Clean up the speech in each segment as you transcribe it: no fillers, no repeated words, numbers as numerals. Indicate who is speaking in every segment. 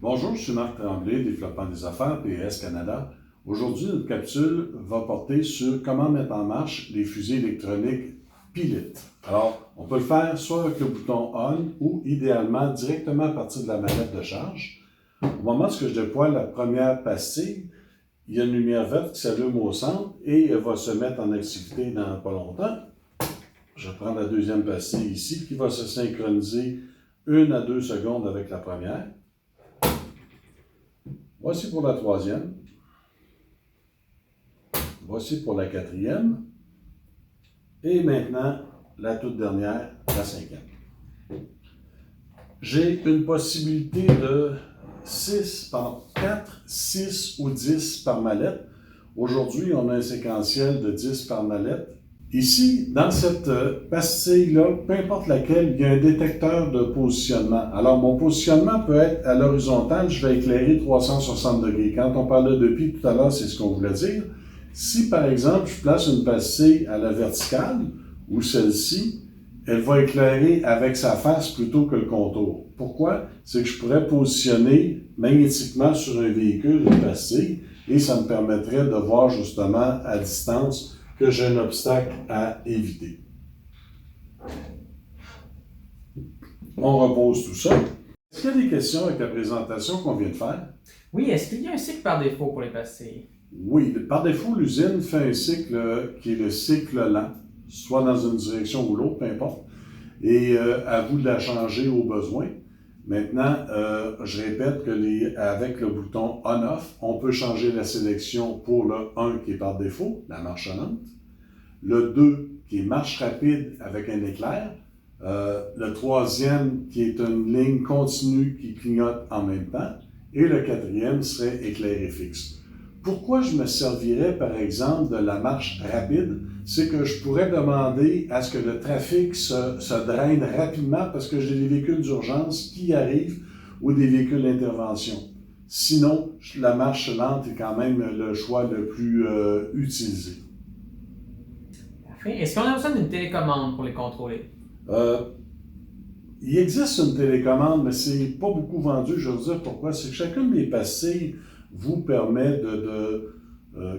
Speaker 1: Bonjour, je suis Marc Tremblay, développement des affaires, PS Canada. Aujourd'hui, notre capsule va porter sur comment mettre en marche les fusées électroniques Pilit. Alors, on peut le faire soit avec le bouton On ou idéalement directement à partir de la manette de charge. Au moment où je déploie la première pastille, il y a une lumière verte qui s'allume au centre et elle va se mettre en activité dans pas longtemps. Je prends la deuxième pastille ici qui va se synchroniser 1 à 2 secondes avec la première. Voici pour la troisième. Voici pour la quatrième. Et maintenant, la toute dernière, la cinquième. J'ai une possibilité de 4, 6 ou 10 par mallette. Aujourd'hui, on a un séquentiel de 10 par mallette. Ici, dans cette pastille-là, peu importe laquelle, il y a un détecteur de positionnement. Alors, mon positionnement peut être à l'horizontale, je vais éclairer 360 degrés. Quand on parlait de pi tout à l'heure, c'est ce qu'on voulait dire. Si, par exemple, je place une pastille à la verticale, ou celle-ci, elle va éclairer avec sa face plutôt que le contour. Pourquoi? C'est que je pourrais positionner magnétiquement sur un véhicule une pastille et ça me permettrait de voir justement à distance que j'ai un obstacle à éviter. On repose tout ça. Est-ce qu'il y a des questions avec la présentation qu'on vient de faire?
Speaker 2: Oui, est-ce qu'il y a un cycle par défaut pour les pastilles?
Speaker 1: Oui, par défaut, l'usine fait un cycle qui est le cycle lent, soit dans une direction ou l'autre, peu importe, et à vous de la changer au besoin. Maintenant, je répète que avec le bouton On-Off, on peut changer la sélection pour le 1 qui est par défaut, la marche lente, le 2 qui est marche rapide avec un éclair, le troisième qui est une ligne continue qui clignote en même temps, et le quatrième serait éclairé fixe. Pourquoi je me servirais, par exemple, de la marche rapide? C'est que je pourrais demander à ce que le trafic se draine rapidement parce que j'ai des véhicules d'urgence qui arrivent ou des véhicules d'intervention. Sinon, la marche lente est quand même le choix le plus utilisé.
Speaker 2: Parfait. Est-ce qu'on a besoin d'une télécommande pour les contrôler?
Speaker 1: Il existe une télécommande, mais c'est pas beaucoup vendu. Je vais vous dire pourquoi. C'est que chacune des pastilles vous permet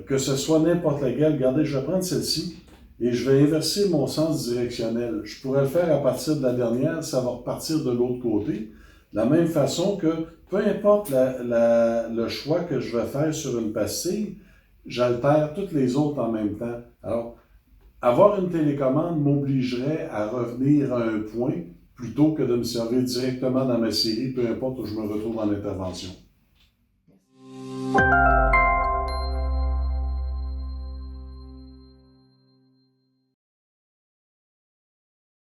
Speaker 1: que ce soit n'importe laquelle. Regardez, je vais prendre celle-ci et je vais inverser mon sens directionnel. Je pourrais le faire à partir de la dernière, ça va repartir de l'autre côté. De la même façon que, peu importe le choix que je vais faire sur une pastille, j'altère toutes les autres en même temps. Alors, avoir une télécommande m'obligerait à revenir à un point plutôt que de me servir directement dans ma série, peu importe où je me retrouve en intervention.